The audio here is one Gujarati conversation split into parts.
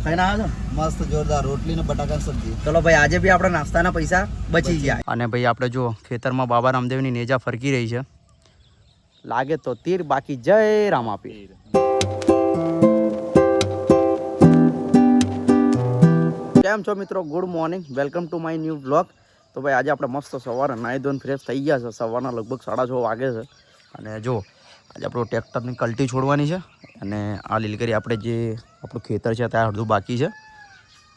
ખાઈને આવ્યા છો? મસ્ત જોરદાર રોટલી ને બટાકા સબ્જી. ચલો ભાઈ, આજે બી આપણા નાસ્તાના પૈસા બચી ગયા. અને ભાઈ આપણે જો ખેતરમાં બાબા રામદેવની નેજા ફરકી રહી છે. લાગે તો તીર, બાકી જય રામાપીર. કેમ છો મિત્રો? Good morning, welcome to my new blog. તો ભાઈ આજે આપણે મસ્ત સવારે નાહી ધોઈને ફ્રેશ થઈ ગયા છે. સવારના લગભગ 6:30 વાગે છે. અને જો આજે આપણું ટ્રેક્ટરની કલટી છોડવાની છે. અને આ લીલગરી આપણે જે આપણું ખેતર છે ત્યાં અડધું બાકી છે,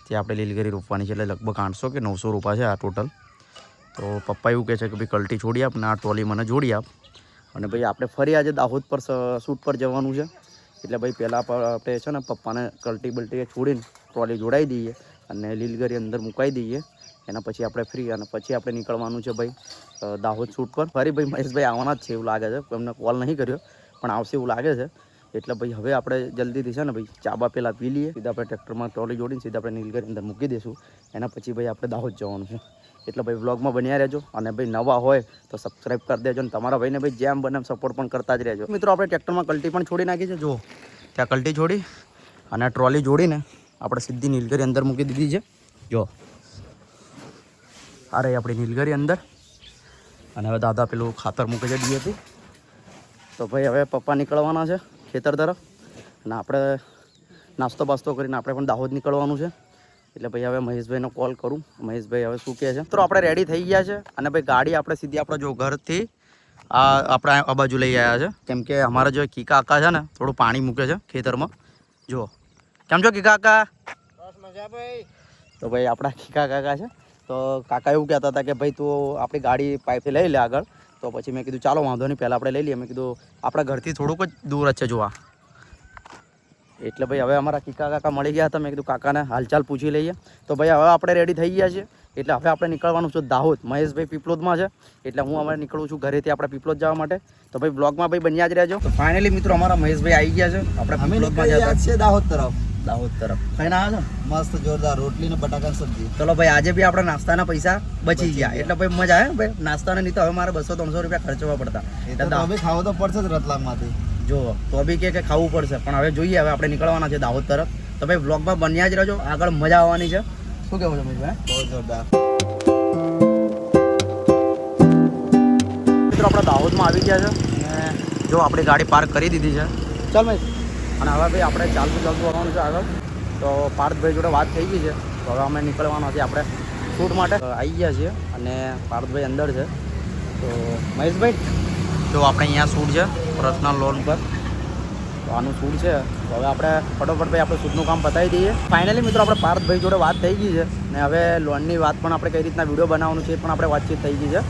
તે આપણે લીલગરી રોપવાની છે. એટલે લગભગ 800 કે 900 રૂપિયા છે આ ટોટલ. તો પપ્પા એવું કહે છે કે ભાઈ કલટી છોડી આપ ને આ ટ્રોલી મને જોડી આપ. અને ભાઈ આપણે ફરી આજે દાહોદ પર શૂટ પર જવાનું છે. એટલે ભાઈ પહેલાં આપણે છે ને પપ્પાને કલટી બલ્ટી છોડીને ટ્રોલી જોડાઈ દઈએ અને લીલગરી અંદર મુકાઈ દઈએ. એના પછી આપણે ફ્રી અને પછી આપણે નીકળવાનું છે ભાઈ દાહોદ શૂટ પર. ફરી ભાઈ મહેશભાઈ આવવાના જ છે એવું લાગે છે. એમને કોલ નહીં કર્યો પણ આવશે એવું લાગે છે. એટલે ભાઈ હવે આપણે જલ્દીથી છે ને ભાઈ ચાબા પહેલાં પી લઈએ. સીધા આપણે ટ્રેક્ટરમાં ટ્રોલી જોડીને સીધા આપણે નીલગરી અંદર મૂકી દઈશું. એના પછી ભાઈ આપણે દાહોદ જવાનું છે. એટલે ભાઈ વ્લોગમાં બન્યા રહેજો. અને ભાઈ નવા હોય તો સબસ્ક્રાઈબ કરી દેજો. અને તમારા ભાઈને ભાઈ જેમ બને એમ સપોર્ટ પણ કરતા જ રહેજો. મિત્રો આપણે ટ્રેક્ટરમાં કલટી પણ છોડી નાખી છે. જો ત્યાં કલટી છોડી અને ટ્રોલી જોડીને આપણે સીધી નીલગરી અંદર મૂકી દીધી છે. જો આ રહી આપણી નીલગરી અંદર. અને હવે દાદા પેલું ખાતર મૂકે છે ડીએપી. તો ભાઈ હવે પપ્પા નીકળવાના છે ખેતર તરફ. અને આપણે નાસ્તો બાસ્તો કરીને આપણે પણ દાહોદ નીકળવાનું છે. એટલે ભાઈ હવે મહેશભાઈનો કોલ કરું. મહેશભાઈ હવે શું કહે છે. તો આપણે રેડી થઈ ગયા છે. અને ભાઈ ગાડી આપણે સીધી આપણે જો ઘરથી આપણે આ બાજુ લઈ આવ્યા છે. કેમ કે અમારા જો કીકા કાકા છે ને થોડું પાણી મૂકે છે ખેતરમાં. જો કેમ છો કીકા કાકા? મજા ભાઈ. તો ભાઈ આપણા કીકા કાકા છે. તો કાકા એવું કહેતા હતા કે ભાઈ તું આપણી ગાડી પાઇપથી લઈ લે આગળ. તો પછી મેં કીધું ચાલો વાંધો નહીં, પહેલાં આપણે લઈ લઈએ. મેં કીધું આપણા ઘરથી થોડુંક જ દૂર જ છે જોવા. એટલે ભાઈ હવે અમારા કીકા કાકા મળી ગયા હતા. મેં કીધું કાકાને હાલચાલ પૂછી લઈએ. તો ભાઈ હવે આપણે રેડી થઈ ગયા છીએ. એટલે હવે આપણે નીકળવાનું છે દાહોદ. મહેશભાઈ પીપલોદમાં છે. એટલે હું હવે નીકળું છું ઘરેથી આપણે પીપલોદ જવા માટે. તો ભાઈ બ્લોગમાં ભાઈ બન્યા જ રહેજો. તો ફાઇનલી મિત્રો અમારા મહેશભાઈ આવી ગયા છે. આપણે પીપલોદમાં જતા છે દાહોદ તરફ. દાહોદ તરફ ખાઈને આવ્યા છો? મસ્ત જોરદાર રોટલી ને બટાકા સબ્જી. ચલો ભાઈ, આજે બી આપણા નાસ્તાના પૈસા બચી ગયા. એટલે ભાઈ મજા આવે ભાઈ નાસ્તાને. નહીં તો હવે મારે 200-300 રૂપિયા ખર્ચવા પડતા. હવે ખાવો તો પડશે જ રતલામમાંથી. જો તો બી કે ખાવું પડશે. પણ હવે જોઈએ, હવે આપણે નીકળવાના છે દાહોદ તરફ. તો ભાઈ વ્લોગમાં બન્યા જ રહેજો. આગળ મજા આવવાની છે. શું કહેવું છે મહેશભાઈ? બહુ જોરદાર. મિત્રો આપણે દાહોદમાં આવી ગયા છે. અને જો આપણી ગાડી પાર્ક કરી દીધી છે. ચાલ મહેશ. અને હવે ભાઈ આપણે ચાલતું આવવાનું છે આગળ. તો પાર્થભાઈ જોડે વાત થઈ ગઈ છે. તો હવે અમે નીકળવાના છીએ આપણે શૂટ માટે. આવી ગયા છીએ અને પાર્થભાઈ અંદર છે. તો મહેશભાઈ જો આપણે અહીંયા શૂટ છે પર્સનલ લોન પર. તો આનું શૂટ છે. તો હવે આપણે ફટોફટ ભાઈ આપણે શૂટનું કામ પતાવી દઈએ. ફાઇનલી મિત્રો આપણે પાર્થભાઈ જોડે વાત થઈ ગઈ છે. ને હવે લોનની વાત પણ આપણે કઈ રીતના વિડીયો બનાવવાનું છે એ પણ આપણે વાતચીત થઈ ગઈ છે.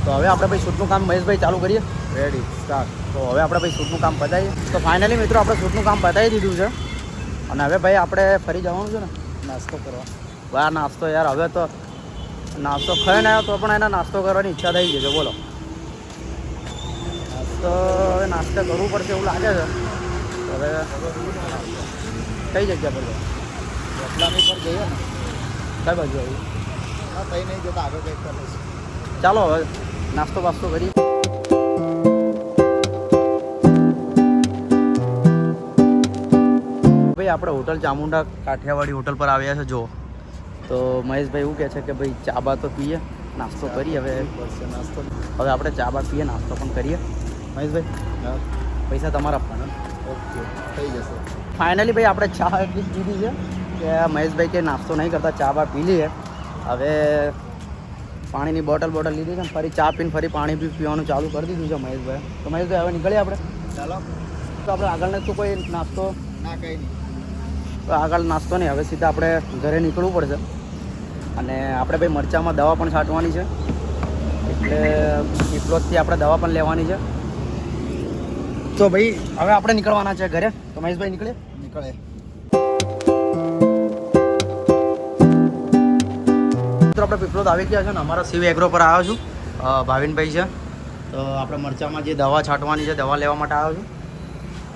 તો હવે આપણે ભાઈ શૂટનું કામ મહેશભાઈ ચાલુ કરીએ. Ready start. તો હવે આપણે ભાઈ શૂટનું કામ પતાવીએ. તો ફાઇનલી મિત્રો આપણે શૂટનું કામ પતાવી દીધું છે. અને હવે ભાઈ આપણે ફરી જવાનું છે ને નાસ્તો કરવા. બહાર નાસ્તો યાર, હવે તો નાસ્તો ખાઈને આવ્યો તો પણ એના નાસ્તો કરવાની ઈચ્છા થઈ ગઈ છે. બોલો, તો હવે નાસ્તો કરવું પડશે એવું લાગે છે. તો હવે કઈ જગ્યા પર રતલામી પર જઈએ ને. કઈ બાજુ આવી? હા, કંઈ નહીં જતા આગળ કંઈક કરીશ. ચાલો હવે નાસ્તો બાસ્તો કરીએ. ભાઈ આપણે હોટલ ચામુંડા કાઠિયાવાડી હોટલ પર આવ્યા છે. જો તો મહેશભાઈ એવું કહે છે કે ભાઈ ચા બા તો પીએ, નાસ્તો કરીએ. હવે નાસ્તો હવે આપણે ચા બા પીએ, નાસ્તો પણ કરીએ. મહેશભાઈ પૈસા તમારા આપવાના. ઓકે, થઈ જશે. ફાઇનલી ભાઈ આપણે ચા એટલી જ પીધી છે કે મહેશભાઈ કે નાસ્તો નહીં કરતા, ચા બા પી લઈએ. હવે પાણીની બોટલ લીધી છે. ફરી ચા પીને ફરી પાણી બી પીવાનું ચાલુ કરી દીધું છે મહેશભાઈ. તો મહેશભાઈ હવે નીકળીએ આપણે. ચાલો. તો આપણે આગળને તો કોઈ નાસ્તો ના, કંઈ નહીં. તો આગળ નાસ્તો નહીં. હવે સીધા આપણે ઘરે નીકળવું પડશે. અને આપણે ભાઈ મરચામાં દવા પણ છાંટવાની છે. એટલે પીપલોદથી આપણે દવા પણ લેવાની છે. તો ભાઈ હવે આપણે નીકળવાના છે ઘરે. તો મહેશભાઈ નીકળે. મિત્રો આપણે પીપલોદ આવી ગયા છે ને અમારા શિવ એગ્રો પર આવ્યો છું. ભાવિનભાઈ છે. તો આપણે મરચામાં જે દવા છાંટવાની છે દવા લેવા માટે આવ્યો છું.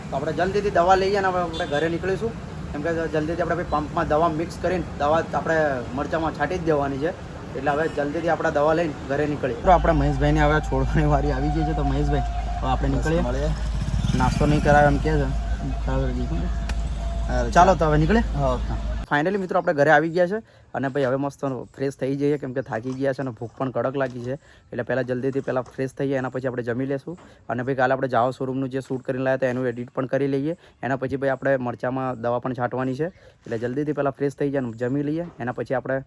તો આપણે જલ્દીથી દવા લઈએ અને હવે આપણે ઘરે નીકળીશું. કેમ કે જલ્દીથી આપણે ભાઈ પંપમાં દવા મિક્સ કરીને દવા આપણે મરચામાં છાંટી જ દેવાની છે. એટલે હવે જલ્દીથી આપણે દવા લઈને ઘરે નીકળીએ. તો આપણે મહેશભાઈને હવે છોડવાની વારી આવી ગઈ છે. તો મહેશભાઈ હવે આપણે નીકળીએ. નાસ્તો નહીં કરાવે એમ કહે છે. ચાલો તો હવે નીકળે. હા. ફાઇનલી મિત્રો આપણે ઘરે આવી ગયા છે અને ભાઈ હવે મસ્ત ફ્રેશ થઈ જઈએ કેમ કે થાકી ગયા છે અને ભૂખ પણ કડક લાગી છે એટલે પહેલાં જલ્દીથી પહેલાં ફ્રેશ થઈ જાય એના પછી આપણે જમી લેશું અને ભાઈ કાલે આપણે જાઓ શોરૂમનું જે શૂટ કરીને લાવ્યા હતા એનું એડિટ પણ કરી લઈએ એના પછી ભાઈ આપણે મરચામાં દવા પણ છાંટવાની છે એટલે જલ્દીથી પહેલાં ફ્રેશ થઈ જાય અને જમી લઈએ એના પછી આપણે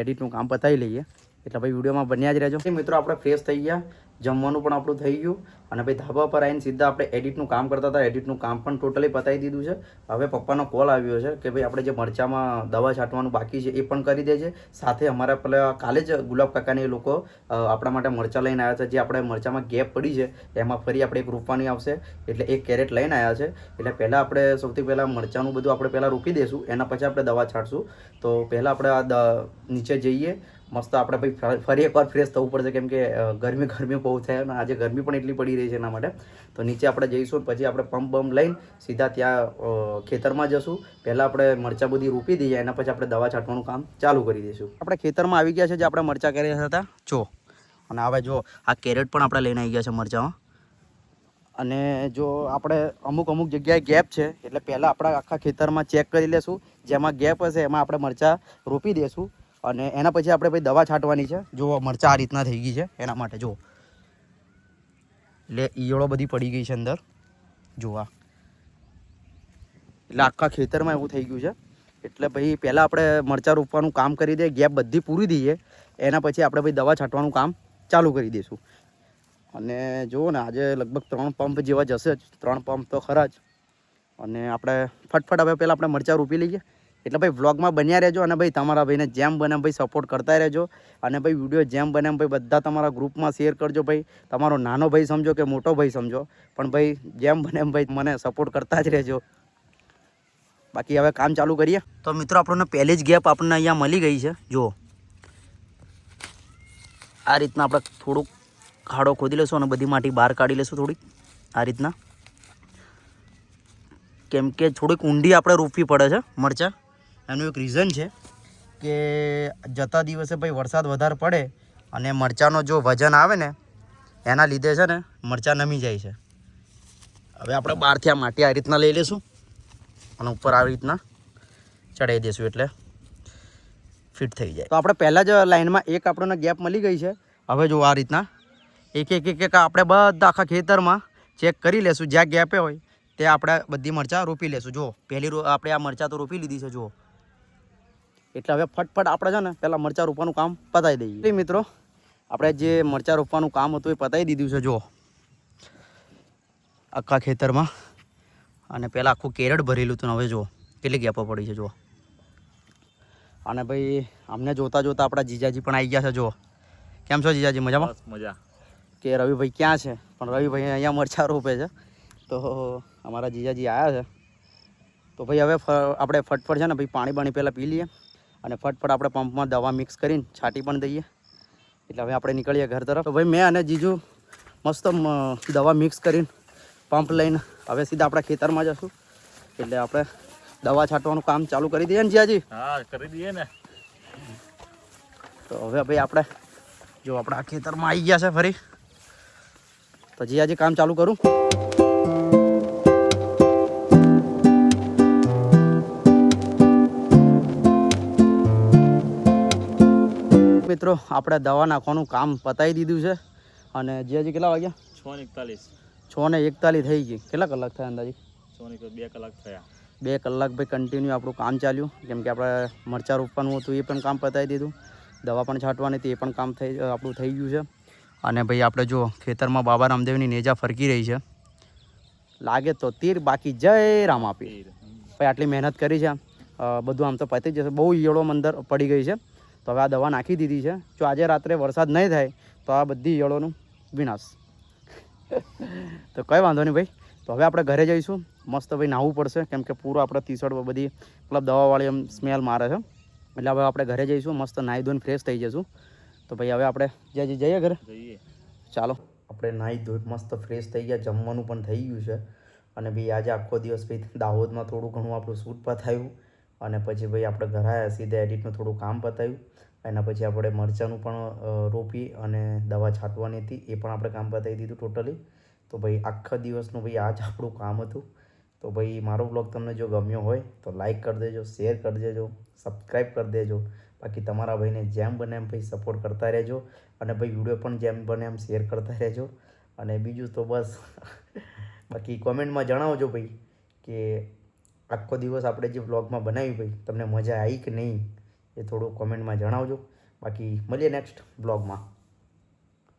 એડિટનું કામ પતાવી લઈએ એટલે ભાઈ વિડીયોમાં બન્યા જ રહેજો મિત્રો આપણે ફ્રેશ થઈ ગયા જમવાનું પણ આપણું થઈ ગયું અને ભાઈ ધાબા પર આવીને સીધા આપણે એડિટનું કામ કરતા હતા એડિટનું કામ પણ ટોટલી પતાવી દીધું છે હવે પપ્પાનો કોલ આવ્યો છે કે ભાઈ આપણે જે મરચામાં દવા છાંટવાનું બાકી છે એ પણ કરી દેજે સાથે અમારા પેલા કાલે જ ગુલાબ કાકાને એ લોકો આપણા માટે મરચાં લઈને આવ્યા છે જે આપણે મરચામાં ગેપ પડી છે એમાં ફરી આપણે એક રોપવાની આવશે એટલે એક કેરેટ લઈને આવ્યા છે એટલે પહેલાં આપણે સૌથી પહેલાં મરચાંનું બધું આપણે પહેલાં રોપી દઈશું એના પછી આપણે દવા છાંટશું તો પહેલાં આપણે આ નીચે જઈએ મસ્ત આપણે ભાઈ ફરી એકવાર ફ્રેશ થવું પડશે કેમ કે ગરમી બહુ થાય અને આજે ગરમી પણ એટલી પડી રહી છે એના માટે તો નીચે આપણે જઈશું પછી આપણે પંપ લઈને સીધા ત્યાં ખેતરમાં જશું પહેલાં આપણે મરચાં બધી રોપી દઈએ એના પછી આપણે દવા છાંટવાનું કામ ચાલુ કરી દઈશું આપણે ખેતરમાં આવી ગયા છે જે આપણે મરચાં કર્યા હતા જો અને હવે જો આ કેરેટ પણ આપણે લઈને આવી ગયા છે મરચાંમાં અને જો આપણે અમુક જગ્યાએ ગેપ છે એટલે પહેલાં આપણે આખા ખેતરમાં ચેક કરી લેશું જેમાં ગેપ હશે એમાં આપણે મરચાં રોપી દઈશું અને એના પછી આપણે ભાઈ દવા છાંટવાની છે જો મરચાં આ રીતના થઈ ગઈ છે એના માટે જો એટલે ઈયળો બધી પડી ગઈ છે અંદર જોવા એટલે આખા ખેતરમાં એવું થઈ ગયું છે એટલે ભાઈ પહેલાં આપણે મરચાં રોપવાનું કામ કરી દઈએ ગેપ બધી પૂરી દઈએ એના પછી આપણે ભાઈ દવા છાંટવાનું કામ ચાલુ કરી દઈશું અને જુઓ ને આજે લગભગ 3 પંપ જેવા જશે જ 3 પંપ તો ખરા જ અને આપણે ફટફટ હવે પહેલાં આપણે મરચાં રોપી લઈએ એટલે ભાઈ વ્લોગમાં બન્યા રહેજો અને ભાઈ તમારા ભાઈને જેમ બને ભાઈ સપોર્ટ કરતા રહેજો અને ભાઈ વિડીયો જેમ બને ભાઈ બધા તમારા ગ્રુપમાં શેર કરજો ભાઈ તમારો નાનો ભાઈ સમજો કે મોટો ભાઈ સમજો પણ ભાઈ જેમ બને ભાઈ મને સપોર્ટ કરતા જ રહેજો બાકી હવે કામ ચાલુ કરીએ તો મિત્રો આપણને પહેલી જ ગેપ આપણને અહીંયા મળી ગઈ છે જુઓ આ રીતના આપણે થોડુંક ખાડો ખોદી લેશું અને બધી માટી બહાર કાઢી લેશું થોડીક આ રીતના કેમ કે થોડીક ઊંડી આપણે રોપવી પડે છે મરચાં એનું એક રીઝન છે કે જતા દિવસે ભાઈ વરસાદ વધારે પડે અને મરચાંનો જો વજન આવે ને એના લીધે છે ને મરચાં નમી જાય છે હવે આપણે બહારથી આ માટી આ રીતના લઈ લઈશું અને ઉપર આવી રીતના ચડાવી દઈશું એટલે ફિટ થઈ જાય તો આપણે પહેલાં જ લાઈનમાં એક આપણને ગેપ મળી ગઈ છે હવે જો આ રીતના એક આપણે બધા આખા ખેતરમાં ચેક કરી લેશું જ્યાં ગેપે હોય તે આપણે બધી મરચાં રોપી લેશું જો પહેલી આપણે આ મરચાં તો રોપી લીધી છે જુઓ એટલે હવે ફટફટ આપણે છે ને પહેલાં મરચાં રોપવાનું કામ પતાવી દઈએ મિત્રો આપણે જે મરચાં રોપવાનું કામ હતું એ પતાવી દીધું છે જુઓ આખા ખેતરમાં અને પહેલાં આખું કેરેટ ભરેલું હતું ને હવે જુઓ કેટલી ગેપો પડી છે જુઓ અને ભાઈ અમને જોતા આપણા જીજાજી પણ આવી ગયા છે જુઓ કેમ છો જીજાજી મજામાં મજા કે રવિભાઈ ક્યાં છે પણ રવિભાઈ અહીંયા મરચાં રોપે છે તો અમારા જીજાજી આવ્યા છે તો ભાઈ હવે આપણે ફટફટ છે ને ભાઈ પાણી પહેલાં પી લઈએ અને ફટફટ આપણે પંપમાં દવા મિક્સ કરીને છાંટી પણ દઈએ એટલે હવે આપણે નીકળીએ ઘર તરફ તો ભાઈ મેં અને જીજુ મસ્ત દવા મિક્સ કરીને પંપ લઈને હવે સીધા આપણા ખેતરમાં જશું એટલે આપણે દવા છાંટવાનું કામ ચાલુ કરી દઈએ ને જીજાજી હા કરી દઈએ ને તો હવે ભાઈ આપણે જો આપણા ખેતરમાં આવી ગયા છે ફરી તો જીજાજી કામ ચાલુ કરું મિત્રો આપણે દવા નાખવાનું કામ પતાવી દીધું છે અને જીજાજી કેટલા વાગ્યા 6:41 થઈ ગઈ કેટલા કલાક થયા અંદાજી 2 કલાક થયા 2 કલાક ભાઈ કન્ટિન્યુ આપણું કામ ચાલ્યું કેમ કે આપણે મરચાં રોપવાનું હતું એ પણ કામ પતાવી દીધું દવા પણ છાંટવાની હતી એ પણ કામ આપણું થઈ ગયું છે અને ભાઈ આપણે જો ખેતરમાં બાબા રામદેવની નેજા ફરકી રહી છે લાગે તો તીર બાકી જય રામ આપી ભાઈ આટલી મહેનત કરી છે બધું આમ તો પતી જશે બહુ ઈયળો અંદર પડી ગઈ છે તો હવે આ દવા નાખી દીધી છે જો આજે રાત્રે વરસાદ નહીં થાય તો આ બધી ઈયળોનું વિનાશ તો કંઈ વાંધો નહીં ભાઈ તો હવે આપણે ઘરે જઈશું મસ્ત ભાઈ નાહવું પડશે કેમ કે પૂરો આપણે ટી-શર્ટ બધી મતલબ દવાવાળી એમ સ્મેલ મારે છે એટલે હવે આપણે ઘરે જઈશું મસ્ત નાહી ધોઈને ફ્રેશ થઈ જઈશું તો ભાઈ હવે આપણે જઈએ ઘરે ચાલો આપણે નાહી ધોઈ મસ્ત ફ્રેશ થઈ ગયા જમવાનું પણ થઈ ગયું છે અને ભાઈ આજે આખો દિવસ ભાઈ દાહોદમાં થોડું ઘણું આપણું શૂટ પતાવ્યું અને પછી ભાઈ આપણે ઘરે આવ્યા સીધા એડિટનું થોડું કામ પતાવ્યું એના પછી આપણે મરચાંનું પણ રોપી અને દવા છાંટવાની હતી એ પણ આપણે કામ પતાવી દીધું ટોટલી તો ભાઈ આખા દિવસનું ભાઈ આ જ આપણું કામ હતું તો ભાઈ મારો બ્લોગ તમને જો ગમ્યો હોય તો લાઈક કરી દેજો, શેર કરી દેજો, સબસ્ક્રાઈબ કરી દેજો. બાકી તમારા ભાઈને જેમ બને એમ ભાઈ સપોર્ટ કરતા રહેજો અને ભાઈ વિડીયો પણ જેમ બને એમ શેર કરતા રહેજો. અને બીજું તો બસ બાકી કોમેન્ટમાં જણાવજો ભાઈ કે આખો દિવસ આપણે જે વ્લોગમાં બનાવ્યું ભાઈ તમને મજા આવી કે નહીં, એ થોડું કોમેન્ટમાં જણાવજો. બાકી મળીએ નેક્સ્ટ બ્લોગમાં.